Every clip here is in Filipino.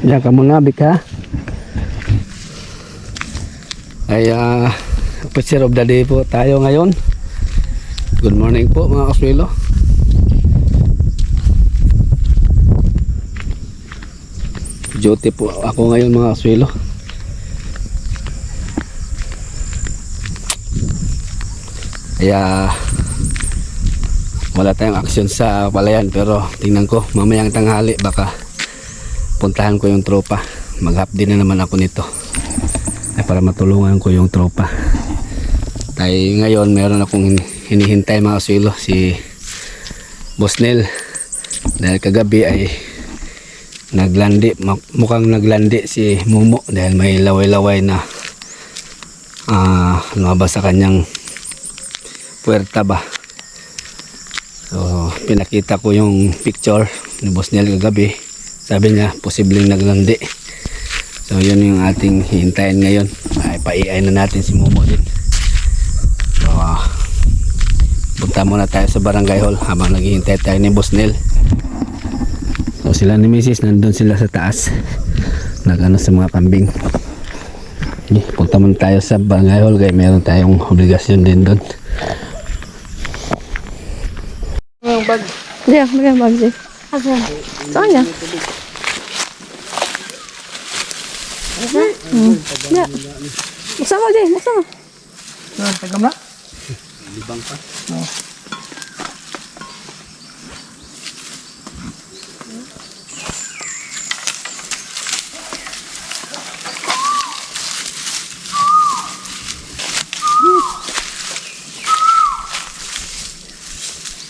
Diyan ka mga bika. Ay officer of the day po tayo ngayon. Good morning po mga kaswelo. Duty po ako ngayon mga kaswelo. Kaya wala tayong action sa palayan, pero tingnan ko mamayang tanghali baka puntahan ko yung tropa. Mag-half din na naman ako nito ay para matulungan ko yung tropa. Tayo ngayon meron akong hinihintay mga kaswelo, si Boss Nel, dahil kagabi ay naglandi, mukhang naglandi si Mumo dahil may laway-laway na lumabas sa kanyang puwerta ba. So pinakita ko yung picture ni Boss Nel kagabi, sabi niya posibleng naglandi. So yun yung ating hihintayin ngayon. Ay pa-AI na natin si Mumo din. So punta muna tayo sa barangay hall habang naghihintay tayo ni Boss Nel. So sila ni Mrs. nandun sila sa taas, nagano sa mga kambing. Okay, punta muna tayo sa barangay hall kaya meron tayong obligasyon din doon. Bag. Diyan, magandang bag dyan. Asan? Saan niya? Diyan. Buksan mo dyan, buksan mo. Tagam na? Libang pa. Oo.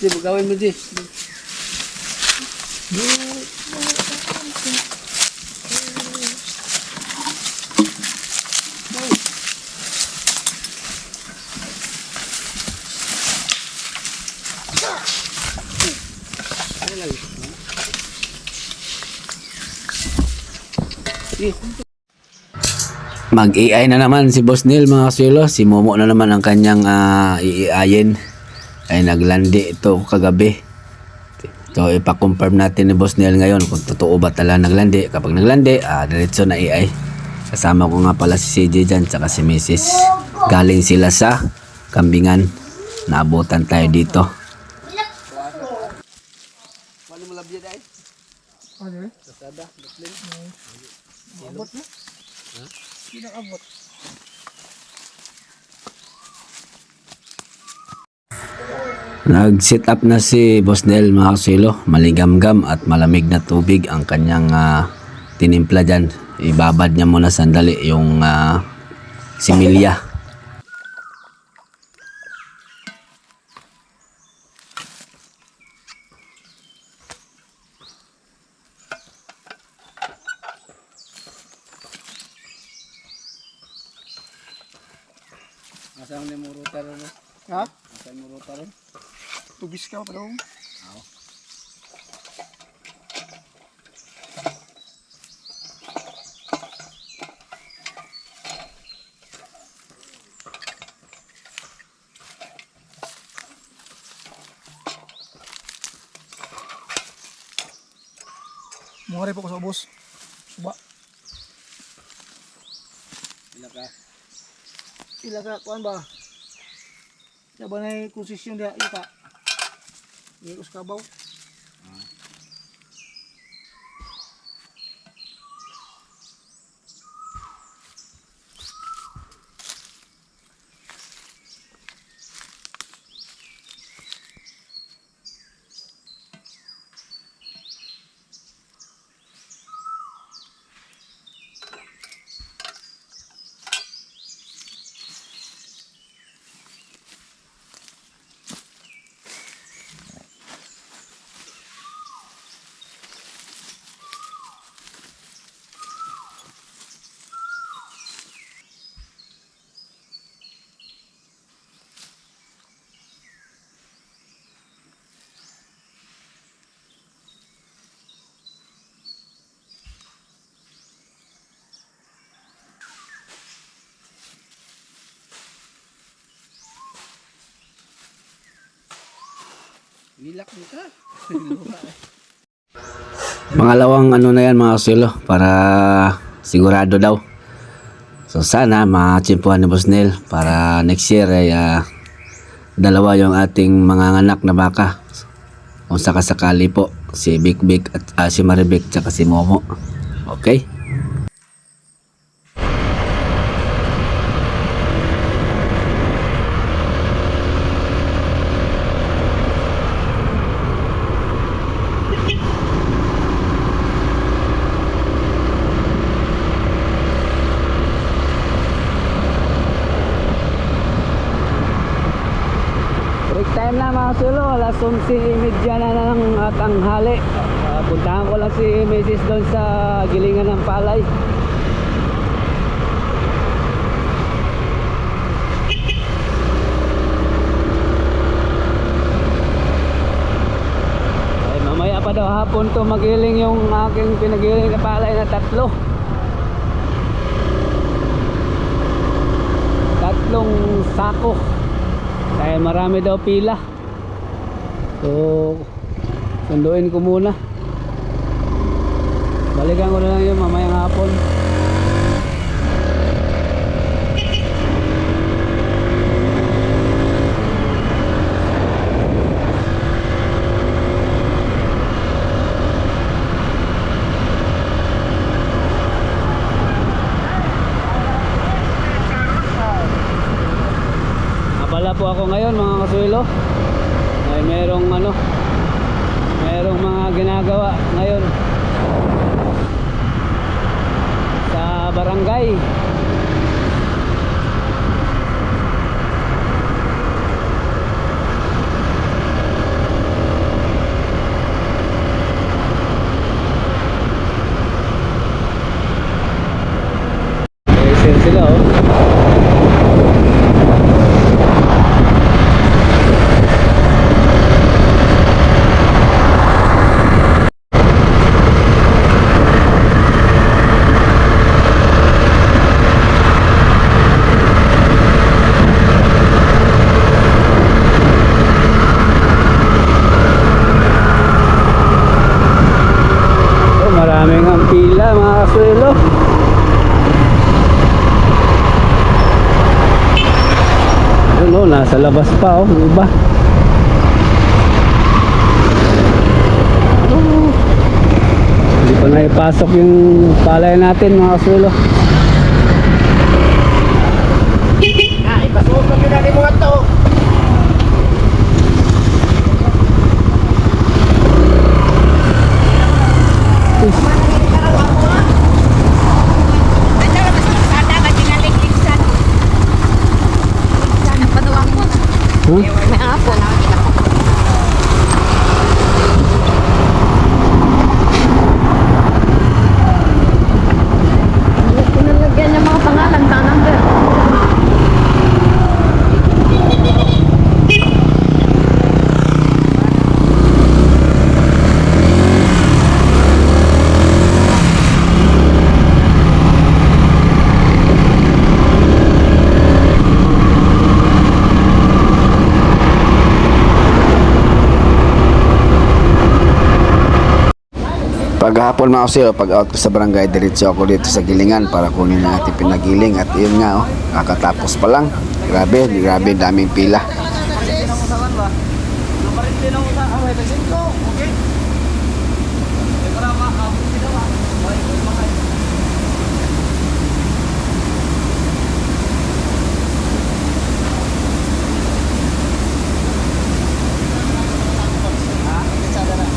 Di gawin mo di. Mag-AI na naman si Boss Nel mga kaswelo. Si Momo na naman ang kanyang i-AI-in. Ay naglandi ito kagabi. So ipa-confirm natin ni Boss Nel ngayon kung totoo ba talaga naglandi. Kapag naglandi, diretso na AI. Kasama ko nga pala si CJ dyan tsaka si Mrs. Galing sila sa kambingan. Naabutan tayo dito. Paano mo labya dahil? Ano eh? Kasada, batlin. Abot na? Ha? Hindi abot. Nag-set up na si Boss Nel mga kaswelo. Maligamgam at malamig na tubig ang kanyang tinimpla dyan. Ibabad niya muna sandali yung similya. Asang ni mo ruta ron? Ha? Asang mo ruta ron? Tubis ka pa daw. Mungari po ko sa ubos. Suba. Ila ka kuan ba? Sabi na konsesyon dia ita. Ini us kabaw. Nilak mo ka. Pangalawang ano na yan mga kasuelo para sigurado daw. So sana matsimpuhan ni Boss Nel para next year ay dalawa yung ating mga anak na baka. Kung sakasakali po si Big Big at si Maribik tsaka si Momo. Okay? Break time na mga sulo, alas 11:30 na ng tanghali. Puntahan ko lang si Mrs. doon sa gilingan ng palay. Ay, mamaya pa daw hapon to magiling yung aking pinagiling na palay na 3. 3 sako. Dahil marami daw pila. So sunduin ko muna. Balikan ko na lang yun mamayang hapon. Abala po ako ngayon mga kasuelo. Ay merong mga ginagawa ngayon sa barangay. Sir sila oh. Maraming ang pila mga kasuelo. Ano, nasa labas pa oh, iba. Hindi pa na ipasok yung palay natin mga kasuelo. Ipasok na pinali mo ito. May hapon. Pinalagyan niya mga pangalan, number. Paghapon mga kasuelo, pag out ko sa barangay, diretso ako dito sa gilingan para kunin na natin pinagiling. At yun nga oh, kakatapos pa lang. Grabe, daming pila.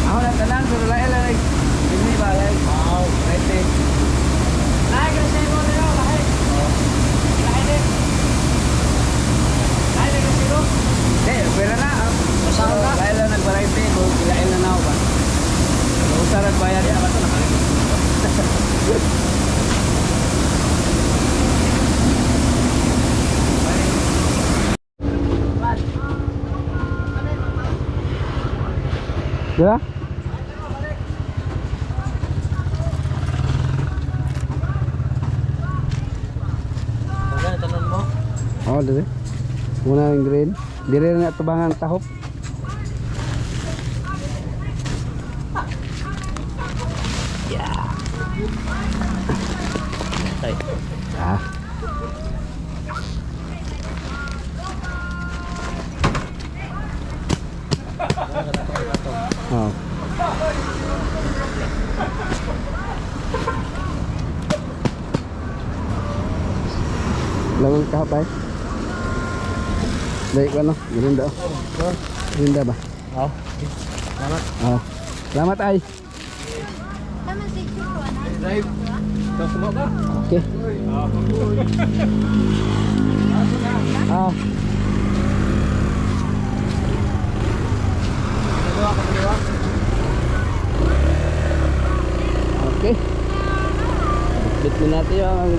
Ako na tanan, pero lain. Hindi ba yan? Wow, right eh. Lahat ka sa imo nila, lahat. Lahat eh. Lahat ka sa imo? Pwera na. Masama ka? Lahat lang nagbaray eh. Kilain na na ako ba? Usarat bayad yan. Bato na kami. Diba? Tanan mo? Oo, dali. Muna yung green. Diri na tubangan tahop. Ah. Oh. Lawan ka ba? Baik ka no? Ganda oh. Ganda ba? Oh. Salamat. Oh. Salamat ay. Drive. Tapos mo ba? Okay. Ah. Okay. Bit natin yung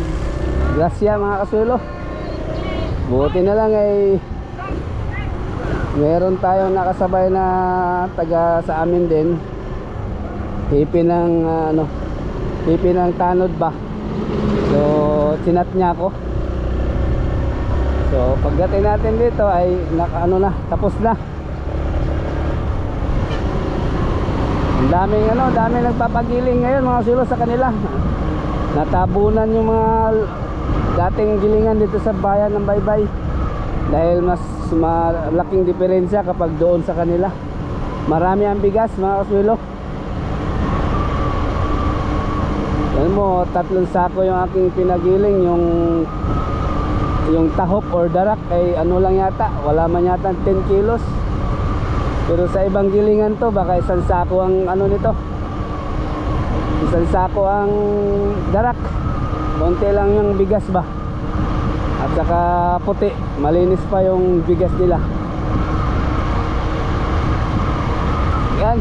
grasya mga kasulo. Buti na lang ay meron tayong nakasabay na taga sa amin din. Hipi ng hipi ng tanod ba. So sinat niya ako. So pagdating natin dito ay tapos na. Ang daming nagpapagiling ngayon mga sulo sa kanila. Natabunan yung mga dating gilingan dito sa bayan ng Baybay. Dahil mas malaking diferensya kapag doon sa kanila. Marami ang bigas mga kasulo. Alam mo, 3 sako yung aking pinagiling. Yung tahop or darak ay ano lang yata, wala man yata 10 kilos. Pero sa ibang gilingan to, baka 1 sako ang nito. 1 sako ang darak. Konti lang yung bigas ba. At saka puti, malinis pa yung bigas nila. Yan.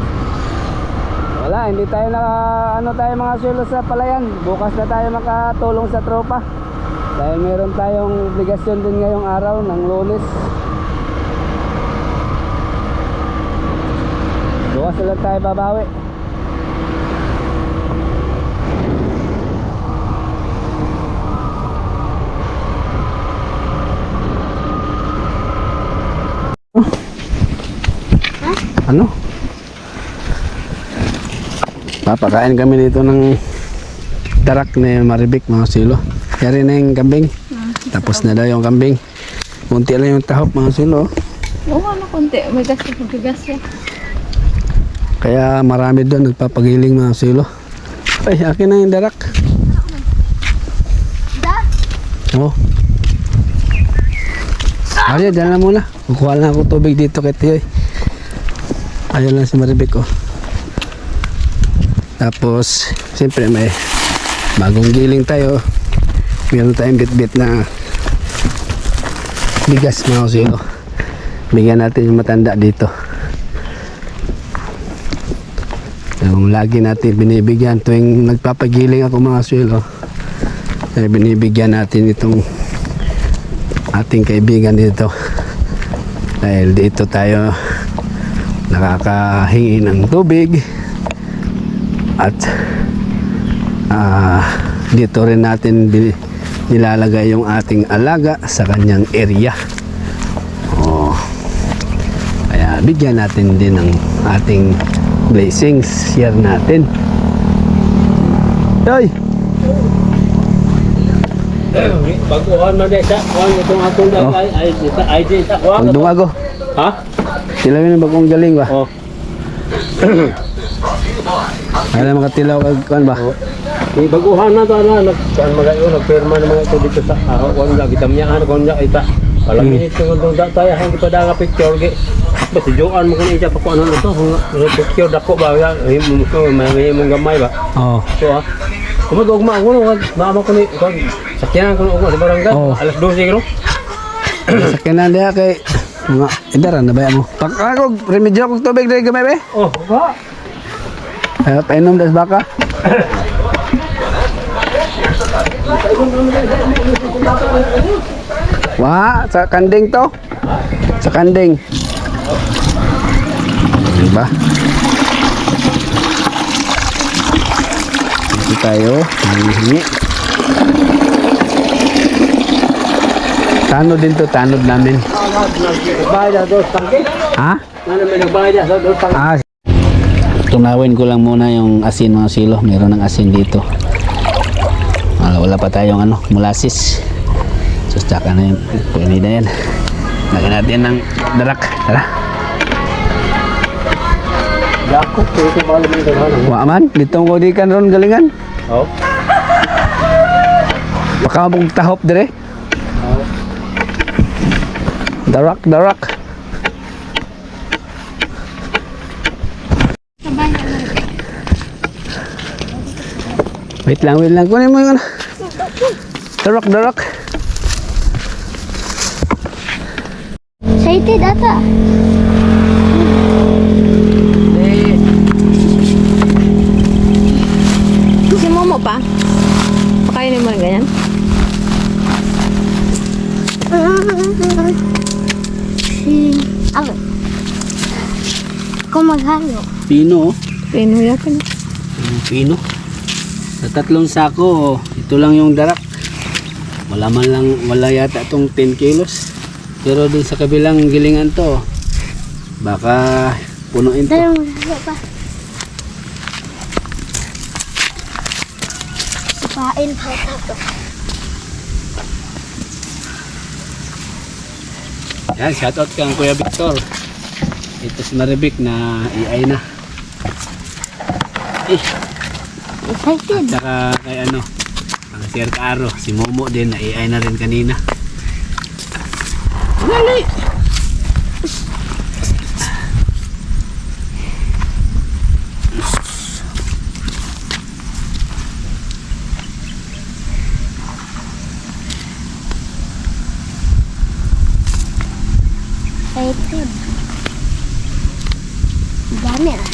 Wala, hindi tayo tayo mga sulo sa palayan. Bukas na tayo makatulong sa tropa. Dahil meron tayong obligasyon din ngayong araw ng Lunes. Bukas na lang tayo babawi. Ano? Papakain kami dito ng darak ni Maribik mga silo. Yari na yung kambing. Tapos na daw yung kambing. Kunti lang yung tahop mga silo. Oo, konti. May gas yung bigas eh. Kaya marami doon nagpapagiling mga silo. Ay, akin na yung darak. Oo. Ay, dyan na muna. Kukuha lang ako tubig dito kay Tiyoy. Ayun lang si Maribik oh. Tapos siyempre may bagong giling tayo. Meron tayong bit-bit na bigas mga kasulo. Bigyan natin yung matanda dito. Yung lagi natin binibigyan tuwing nagpapagiling ako mga kasulo. Kaya binibigyan natin itong ating kaibigan dito. Dahil dito tayo nakakahingi ng tubig at dito rin natin nilalagay yung ating alaga sa kanyang area. Kaya bigyan natin din ng ating blessings, share natin. Hoy! Baguhan man dito, kuhan itong atong dagay, ay dito, kuhan. Magdungago. Ha? Sila yun ang bagong galing ba? Oh. Alam mga tilaw kag ba? Baguhan na to nagkuan magayo nagpirma ng mga ito dito sa kuan lagi tamyaan kuan ja ita. Alam ni ito kung tayo hindi pa nga picture gi. Basta joan mo kun ija pa kuan to picture dako ba ya may mong gamay ba? Oo. So kumagugma ako mama ko ni sakyan ko sa barangay alas 12 kilo. Sakyanan dia kay mga idaran na ba mo? Pag ako remedyo kog tubig diri gamay be? Oh, ba. Ay painom das baka. Wah, sa kanding to. Sa kanding. Diba? Dito tayo, hingi. Tanod din to, tanod namin. Nagbayad sa dos tangke. Ha? Ano may nagbayad sa dos tangke? Ah, Tunawin ko lang muna yung asin mga silo. Meron ng asin dito. Wala pa tayong molasses. So tsaka na yun. Pwede na yan. Lagyan natin ng darak. Tara. Yakot, ito ba alam yung dalahan? Wa man, dito ko di kan ron galingan. Oo. Baka mong tahop dire. Oo. Darak, darak. Sabay na lang. Wait lang. Kunin mo yung darak, darak. Excited ata. Si Momo pa? Pakainin mo rin ganyan? Ako. Ako maghalo. Pino, Pinuya ka na. pino. Sa 3 sako, ito lang yung darak. Wala yata itong 10 kilos. Pero dun sa kabilang gilingan to, baka punuin to. Dahil maghalo pa. Sipain pa ito. Yan, shoutout kang Kuya Victor. Ito si Maribik na iay na. Excited. Saka kay ang Sir Caro, si Momo din na iay na rin kanina. Dali! Excited. Dami ah.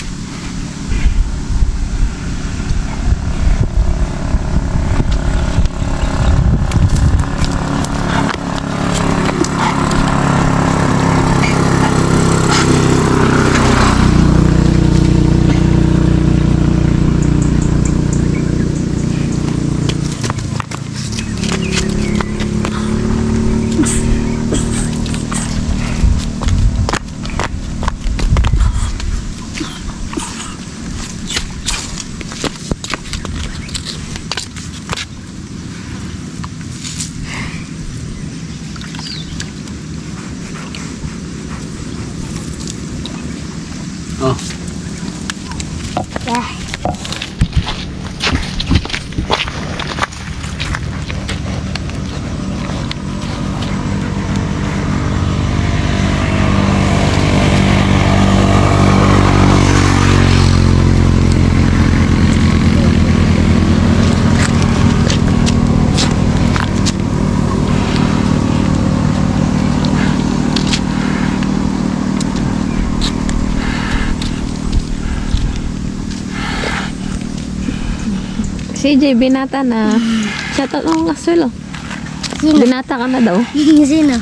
Oh, Yeah. Si Jay, binata na. Shoutout ng Laswelo. Sino? Binata ka na daw. Sino?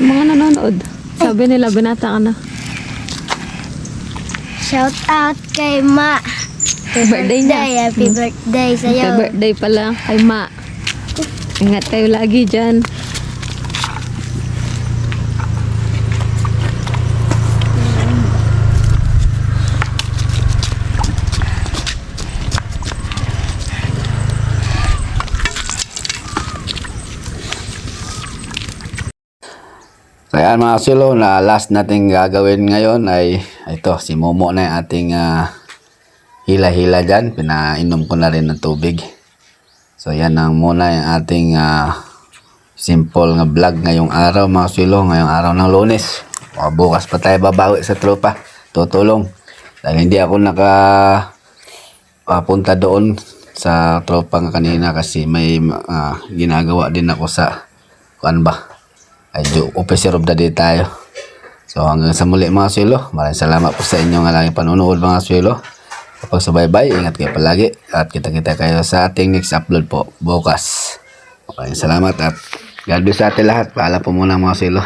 Mga nanonood. Sabi nila, binata ka na. Shout out kay Ma. Birthday niya. Happy birthday Happy sa'yo. birthday pala kay Ma. Ingat kayo lagi dyan. kaya mga silo, na last nating gagawin ngayon ay ito, si Momo na yung ating hila-hila dyan. Pinainom ko na rin ng tubig. So yan ang muna yung ating simple nga vlog ngayong araw mga silo, ngayong araw ng Lunes. Bukas pa tayo babawi sa tropa, tutulong. Dahil hindi ako punta doon sa tropa nga kanina kasi may ginagawa din ako sa kuan ba, ay officer of the day tayo. So hanggang sa muli mga swelo, maraming salamat po sa inyong laging panunood mga swelo. Kapag subaybay, ingat kayo palagi at kita-kita kayo sa ating next upload po bukas. Maraming salamat at God bless sa ating lahat. Paalam po muna mga swelo.